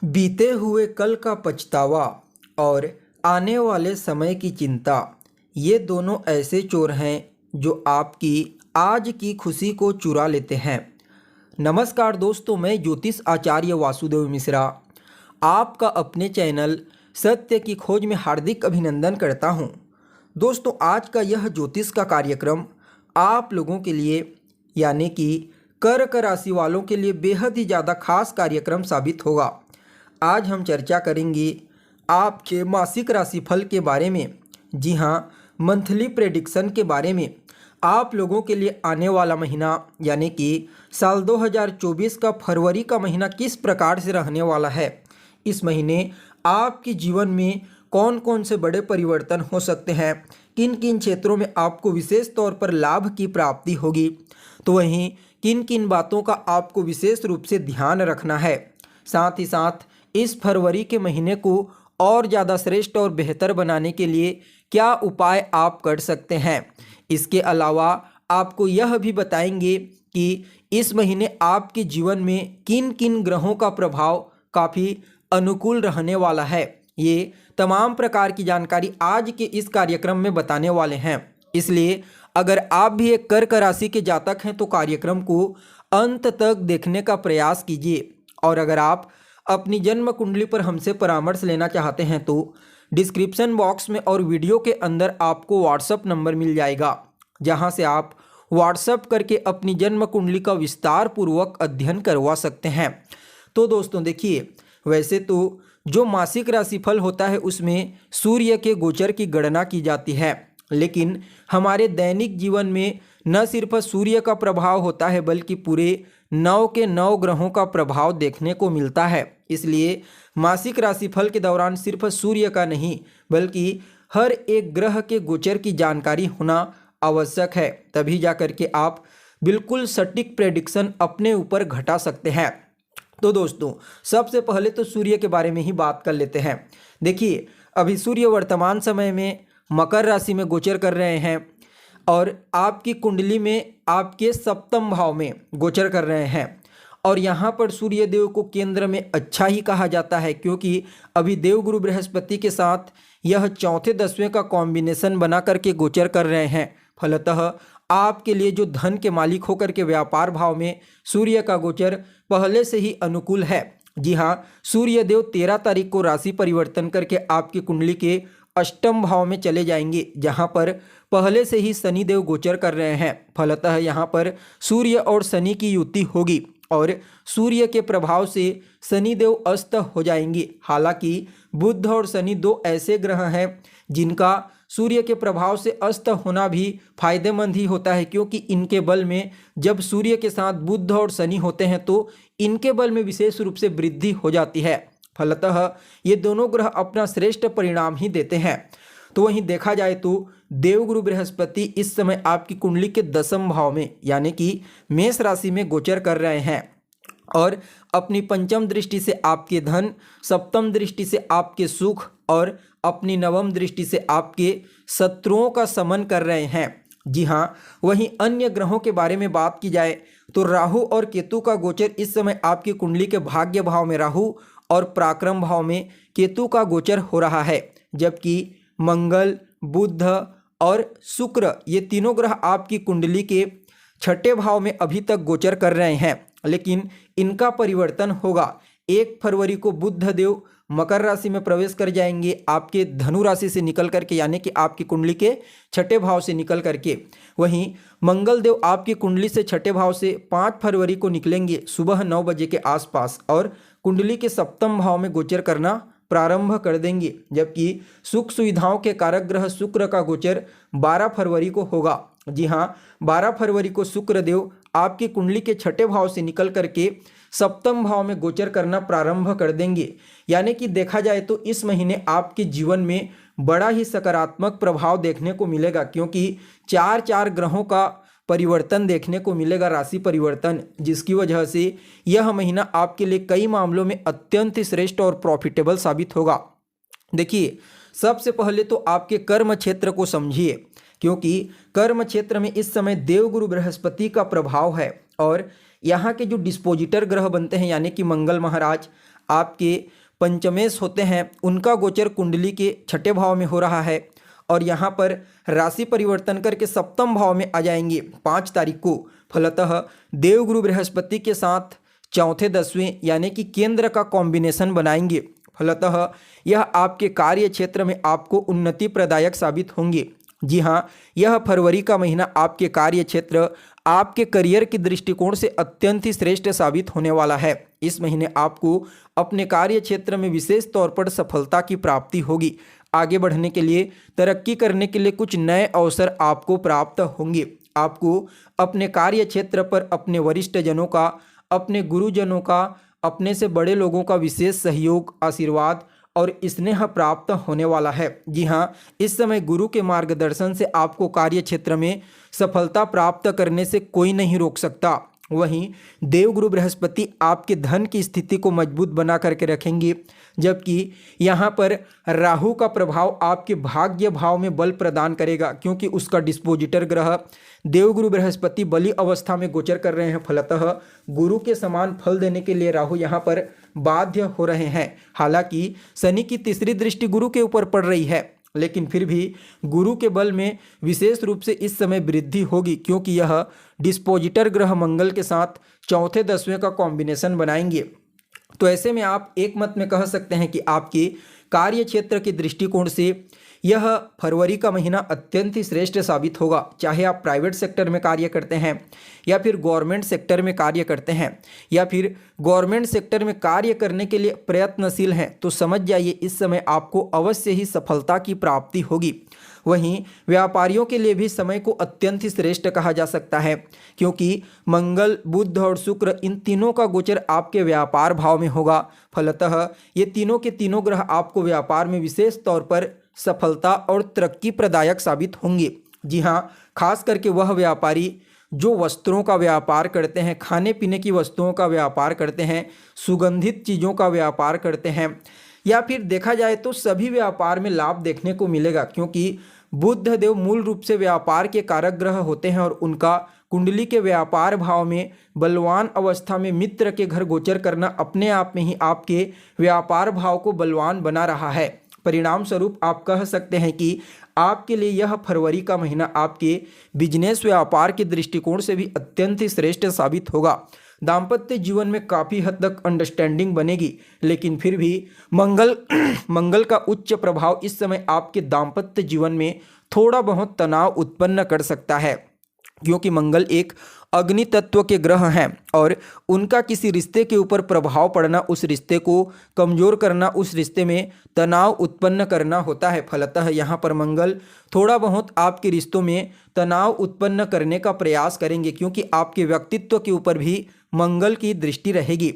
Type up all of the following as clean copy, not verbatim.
बीते हुए कल का पछतावा और आने वाले समय की चिंता, ये दोनों ऐसे चोर हैं जो आपकी आज की खुशी को चुरा लेते हैं। नमस्कार दोस्तों, मैं ज्योतिष आचार्य वासुदेव मिश्रा आपका अपने चैनल सत्य की खोज में हार्दिक अभिनंदन करता हूं। दोस्तों, आज का यह ज्योतिष का कार्यक्रम आप लोगों के लिए यानी कि कर्क राशि वालों के लिए बेहद ही ज़्यादा खास कार्यक्रम साबित होगा। आज हम चर्चा करेंगे आपके मासिक राशिफल के बारे में। जी हाँ, मंथली प्रेडिक्शन के बारे में। आप लोगों के लिए आने वाला महीना यानी कि साल 2024 का फरवरी का महीना किस प्रकार से रहने वाला है। इस महीने आपके जीवन में कौन कौन से बड़े परिवर्तन हो सकते हैं, किन किन क्षेत्रों में आपको विशेष तौर पर लाभ की प्राप्ति होगी, तो वहीं किन किन बातों का आपको विशेष रूप से ध्यान रखना है। साथ ही साथ इस फरवरी के महीने को और ज़्यादा श्रेष्ठ और बेहतर बनाने के लिए क्या उपाय आप कर सकते हैं। इसके अलावा आपको यह भी बताएंगे कि इस महीने आपके जीवन में किन किन ग्रहों का प्रभाव काफ़ी अनुकूल रहने वाला है। ये तमाम प्रकार की जानकारी आज के इस कार्यक्रम में बताने वाले हैं। इसलिए अगर आप भी एक कर्क राशि के जातक हैं तो कार्यक्रम को अंत तक देखने का प्रयास कीजिए। और अगर आप अपनी जन्म कुंडली पर हमसे परामर्श लेना चाहते हैं तो डिस्क्रिप्शन बॉक्स में और वीडियो के अंदर आपको व्हाट्सएप नंबर मिल जाएगा, जहां से आप व्हाट्सएप करके अपनी जन्म कुंडली का विस्तार पूर्वक अध्ययन करवा सकते हैं। तो दोस्तों देखिए, वैसे तो जो मासिक राशिफल होता है उसमें सूर्य के गोचर की गणना की जाती है, लेकिन हमारे दैनिक जीवन में न सिर्फ सूर्य का प्रभाव होता है बल्कि पूरे 9 के 9 ग्रहों का प्रभाव देखने को मिलता है। इसलिए मासिक राशिफल के दौरान सिर्फ सूर्य का नहीं बल्कि हर एक ग्रह के गोचर की जानकारी होना आवश्यक है, तभी जाकर के आप बिल्कुल सटीक प्रेडिक्शन अपने ऊपर घटा सकते हैं। तो दोस्तों, सबसे पहले तो सूर्य के बारे में ही बात कर लेते हैं। देखिए, अभी सूर्य वर्तमान समय में मकर राशि में गोचर कर रहे हैं और आपकी कुंडली में आपके सप्तम भाव में गोचर कर रहे हैं। और यहाँ पर सूर्य देव को केंद्र में अच्छा ही कहा जाता है, क्योंकि अभी देवगुरु बृहस्पति के साथ यह चौथे 10वें का कॉम्बिनेशन बना करके गोचर कर रहे हैं। फलतः आपके लिए जो धन के मालिक होकर के व्यापार भाव में सूर्य का गोचर पहले से ही अनुकूल है। जी हाँ, सूर्य देव 13 तारीख को राशि परिवर्तन करके आपकी कुंडली के अष्टम भाव में चले जाएंगे, जहां पर पहले से ही शनि देव गोचर कर रहे हैं। फलतः यहां पर सूर्य और शनि की युति होगी और सूर्य के प्रभाव से शनि देव अस्त हो जाएंगे। हालांकि बुध और शनि दो ऐसे ग्रह हैं जिनका सूर्य के प्रभाव से अस्त होना भी फायदेमंद ही होता है, क्योंकि इनके बल में जब सूर्य के साथ बुध और शनि होते हैं तो इनके बल में विशेष रूप से वृद्धि हो जाती है। फलतः ये दोनों ग्रह अपना श्रेष्ठ परिणाम ही देते हैं। तो वहीं देखा जाए तो देवगुरु बृहस्पति इस समय आपकी कुंडली के 10वें भाव में यानी कि मेष राशि में गोचर कर रहे हैं और अपनी पंचम दृष्टि से आपके धन, सप्तम दृष्टि से आपके सुख और अपनी नवम दृष्टि से आपके शत्रुओं का शमन कर रहे हैं। जी हाँ, वहीं अन्य ग्रहों के बारे में बात की जाए तो राहु और केतु का गोचर इस समय आपकी कुंडली के भाग्य भाव में राहु और पराक्रम भाव में केतु का गोचर हो रहा है, जबकि मंगल, बुध और शुक्र ये तीनों ग्रह आपकी कुंडली के 6ठे भाव में अभी तक गोचर कर रहे हैं, लेकिन इनका परिवर्तन होगा। 1 फरवरी को बुध देव मकर राशि में प्रवेश कर जाएंगे आपके धनु राशि से निकल करके, यानी कि आपकी कुंडली के 6ठे भाव से निकल करके। वहीं मंगल देव आपकी कुंडली से 6ठे भाव से 5 फरवरी को निकलेंगे सुबह 9 बजे के आसपास और कुंडली के सप्तम भाव में गोचर करना प्रारंभ कर देंगे, जबकि सुख सुविधाओं के कारक ग्रह शुक्र का गोचर 12 फरवरी को होगा। जी हाँ, 12 फरवरी को शुक्र देव आपकी कुंडली के 6ठे भाव से निकल करके सप्तम भाव में गोचर करना प्रारंभ कर देंगे। यानी कि देखा जाए तो इस महीने आपके जीवन में बड़ा ही सकारात्मक प्रभाव देखने को मिलेगा, क्योंकि 4 ग्रहों का परिवर्तन देखने को मिलेगा, राशि परिवर्तन, जिसकी वजह से यह महीना आपके लिए कई मामलों में अत्यंत श्रेष्ठ और प्रॉफिटेबल साबित होगा। देखिए, सबसे पहले तो आपके कर्म क्षेत्र को समझिए, क्योंकि कर्म क्षेत्र में इस समय देवगुरु बृहस्पति का प्रभाव है और यहाँ के जो डिस्पोजिटर ग्रह बनते हैं यानी कि मंगल महाराज आपके पंचमेश होते हैं उनका गोचर कुंडली के छठे भाव में हो रहा है और यहाँ पर राशि परिवर्तन करके सप्तम भाव में आ जाएंगे 5 तारीख को। फलतः देवगुरु बृहस्पति के साथ चौथे 10वें यानी कि केंद्र का कॉम्बिनेशन बनाएंगे। फलतः यह आपके कार्य क्षेत्र में आपको उन्नति प्रदायक साबित होंगे। जी हाँ, यह फरवरी का महीना आपके कार्य क्षेत्र, आपके करियर की दृष्टिकोण से अत्यंत ही श्रेष्ठ साबित होने वाला है। इस महीने आपको अपने कार्य क्षेत्र में विशेष तौर पर सफलता की प्राप्ति होगी। आगे बढ़ने के लिए, तरक्की करने के लिए कुछ नए अवसर आपको प्राप्त होंगे। आपको अपने कार्य क्षेत्र पर अपने वरिष्ठ जनों का, अपने गुरुजनों का, अपने से बड़े लोगों का विशेष सहयोग, आशीर्वाद और स्नेह प्राप्त होने वाला है। जी हाँ, इस समय गुरु के मार्गदर्शन से आपको कार्य क्षेत्र में सफलता प्राप्त करने से कोई नहीं रोक सकता। वहीं देवगुरु बृहस्पति आपके धन की स्थिति को मजबूत बना करके रखेंगे, जबकि यहाँ पर राहु का प्रभाव आपके भाग्य भाव में बल प्रदान करेगा, क्योंकि उसका डिस्पोजिटर ग्रह देवगुरु बृहस्पति बली अवस्था में गोचर कर रहे हैं। फलतः गुरु के समान फल देने के लिए राहु यहाँ पर बाध्य हो रहे हैं। हालांकि शनि की तीसरी दृष्टि गुरु के ऊपर पड़ रही है, लेकिन फिर भी गुरु के बल में विशेष रूप से इस समय वृद्धि होगी, क्योंकि यह डिस्पोजिटर ग्रह मंगल के साथ चौथे 10वें का कॉम्बिनेशन बनाएंगे। तो ऐसे में आप एक मत में कह सकते हैं कि आपके कार्य क्षेत्र के दृष्टिकोण से यह फरवरी का महीना अत्यंत ही श्रेष्ठ साबित होगा। चाहे आप प्राइवेट सेक्टर में कार्य करते हैं या फिर गवर्नमेंट सेक्टर में कार्य करते हैं या फिर गवर्नमेंट सेक्टर में कार्य करने के लिए प्रयत्नशील हैं, तो समझ जाइए इस समय आपको अवश्य ही सफलता की प्राप्ति होगी। वहीं व्यापारियों के लिए भी समय को अत्यंत ही श्रेष्ठ कहा जा सकता है, क्योंकि मंगल, बुध और शुक्र इन तीनों का गोचर आपके व्यापार भाव में होगा। फलतः ये तीनों के तीनों ग्रह आपको व्यापार में विशेष तौर पर सफलता और तरक्की प्रदायक साबित होंगे। जी हाँ, खास करके वह व्यापारी जो वस्त्रों का व्यापार करते हैं, खाने पीने की वस्तुओं का व्यापार करते हैं, सुगंधित चीज़ों का व्यापार करते हैं, या फिर देखा जाए तो सभी व्यापार में लाभ देखने को मिलेगा, क्योंकि बुध देव मूल रूप से व्यापार के कारक ग्रह होते हैं और उनका कुंडली के व्यापार भाव में बलवान अवस्था में मित्र के घर गोचर करना अपने आप में ही आपके व्यापार भाव को बलवान बना रहा है। परिणाम स्वरूप आप कह सकते हैं कि आपके लिए यह फरवरी का महीना आपके बिजनेस व्यापार के दृष्टिकोण से भी अत्यंत ही श्रेष्ठ साबित होगा। दाम्पत्य जीवन में काफ़ी हद तक अंडरस्टैंडिंग बनेगी, लेकिन फिर भी मंगल का उच्च प्रभाव इस समय आपके दाम्पत्य जीवन में थोड़ा बहुत तनाव उत्पन्न कर सकता है, क्योंकि मंगल एक अग्नि तत्व के ग्रह हैं और उनका किसी रिश्ते के ऊपर प्रभाव पड़ना, उस रिश्ते को कमज़ोर करना, उस रिश्ते में तनाव उत्पन्न करना होता है। फलतः यहाँ पर मंगल थोड़ा बहुत आपके रिश्तों में तनाव उत्पन्न करने का प्रयास करेंगे, क्योंकि आपके व्यक्तित्व के ऊपर भी मंगल की दृष्टि रहेगी।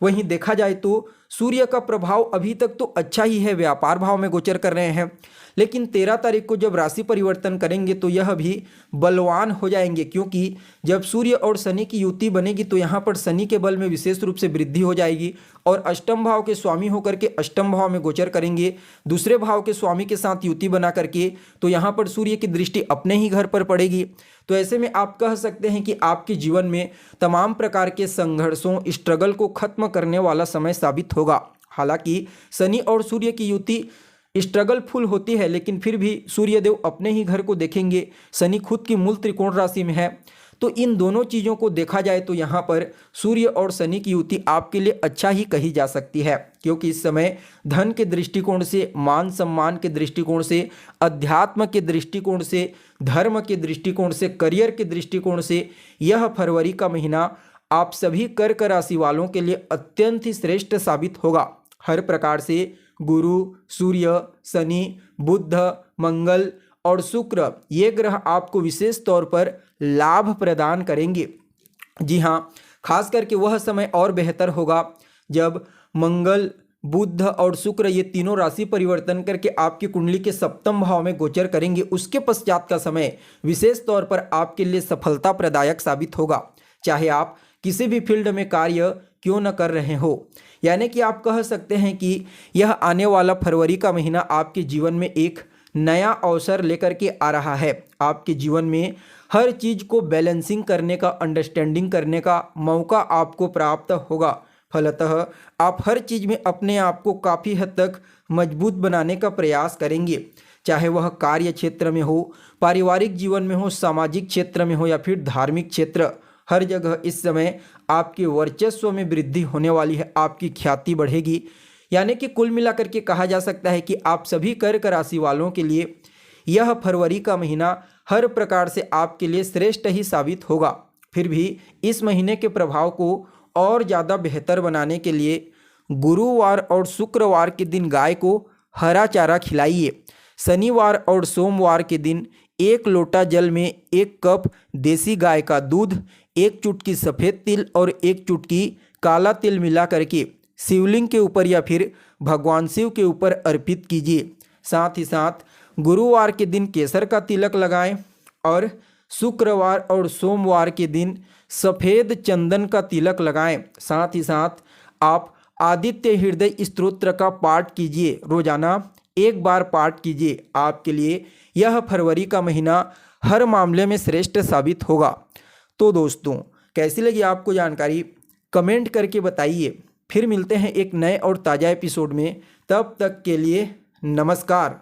वहीं देखा जाए तो सूर्य का प्रभाव अभी तक तो अच्छा ही है, व्यापार भाव में गोचर कर रहे हैं, लेकिन 13 तारीख को जब राशि परिवर्तन करेंगे तो यह भी बलवान हो जाएंगे, क्योंकि जब सूर्य और शनि की युति बनेगी तो यहाँ पर शनि के बल में विशेष रूप से वृद्धि हो जाएगी और अष्टम भाव के स्वामी होकर के अष्टम भाव में गोचर करेंगे, दूसरे भाव के स्वामी के साथ युति बना करके, तो यहाँ पर सूर्य की दृष्टि अपने ही घर पर पड़ेगी। तो ऐसे में आप कह सकते हैं कि आपके जीवन में तमाम प्रकार के संघर्षों, स्ट्रगल को खत्म करने वाला समय साबित होगा। हालांकि शनि और सूर्य की युति स्ट्रगल फुल होती है, लेकिन फिर भी सूर्यदेव अपने ही घर को देखेंगे, शनि खुद की मूल त्रिकोण राशि में है, तो इन दोनों चीज़ों को देखा जाए तो यहाँ पर सूर्य और शनि की युति आपके लिए अच्छा ही कही जा सकती है, क्योंकि इस समय धन के दृष्टिकोण से, मान सम्मान के दृष्टिकोण से, अध्यात्म के दृष्टिकोण से, धर्म के दृष्टिकोण से, करियर के दृष्टिकोण से यह फरवरी का महीना आप सभी कर्क राशि वालों के लिए अत्यंत ही श्रेष्ठ साबित होगा। हर प्रकार से गुरु, सूर्य, शनि, बुध, मंगल और शुक्र ये ग्रह आपको विशेष तौर पर लाभ प्रदान करेंगे। जी हाँ, खास करके वह समय और बेहतर होगा जब मंगल, बुध और शुक्र ये तीनों राशि परिवर्तन करके आपकी कुंडली के सप्तम भाव में गोचर करेंगे। उसके पश्चात का समय विशेष तौर पर आपके लिए सफलता प्रदायक साबित होगा, चाहे आप किसी भी फील्ड में कार्य क्यों न कर रहे हो। यानी कि आप कह सकते हैं कि यह आने वाला फरवरी का महीना आपके जीवन में एक नया अवसर लेकर के आ रहा है। आपके जीवन में हर चीज़ को बैलेंसिंग करने का, अंडरस्टैंडिंग करने का मौका आपको प्राप्त होगा। फलतः आप हर चीज़ में अपने आप को काफ़ी हद तक मजबूत बनाने का प्रयास करेंगे, चाहे वह कार्य क्षेत्र में हो, पारिवारिक जीवन में हो, सामाजिक क्षेत्र में हो या फिर धार्मिक क्षेत्र। हर जगह इस समय आपके वर्चस्व में वृद्धि होने वाली है, आपकी ख्याति बढ़ेगी। यानी कि कुल मिलाकर के कहा जा सकता है कि आप सभी कर्क राशि वालों के लिए यह फरवरी का महीना हर प्रकार से आपके लिए श्रेष्ठ ही साबित होगा। फिर भी इस महीने के प्रभाव को और ज़्यादा बेहतर बनाने के लिए गुरुवार और शुक्रवार के दिन गाय को हरा चारा खिलाइए। शनिवार और सोमवार के दिन 1 लोटा जल में 1 कप देसी गाय का दूध, 1 चुटकी सफ़ेद तिल और 1 चुटकी काला तिल मिला करके शिवलिंग के ऊपर या फिर भगवान शिव के ऊपर अर्पित कीजिए। साथ ही साथ गुरुवार के दिन केसर का तिलक लगाएं और शुक्रवार और सोमवार के दिन सफ़ेद चंदन का तिलक लगाएं। साथ ही साथ आप आदित्य हृदय स्तोत्र का पाठ कीजिए, रोजाना 1 बार पाठ कीजिए। आपके लिए यह फरवरी का महीना हर मामले में श्रेष्ठ साबित होगा। तो दोस्तों, कैसी लगी आपको जानकारी, कमेंट करके बताइए। फिर मिलते हैं एक नए और ताज़ा एपिसोड में, तब तक के लिए नमस्कार।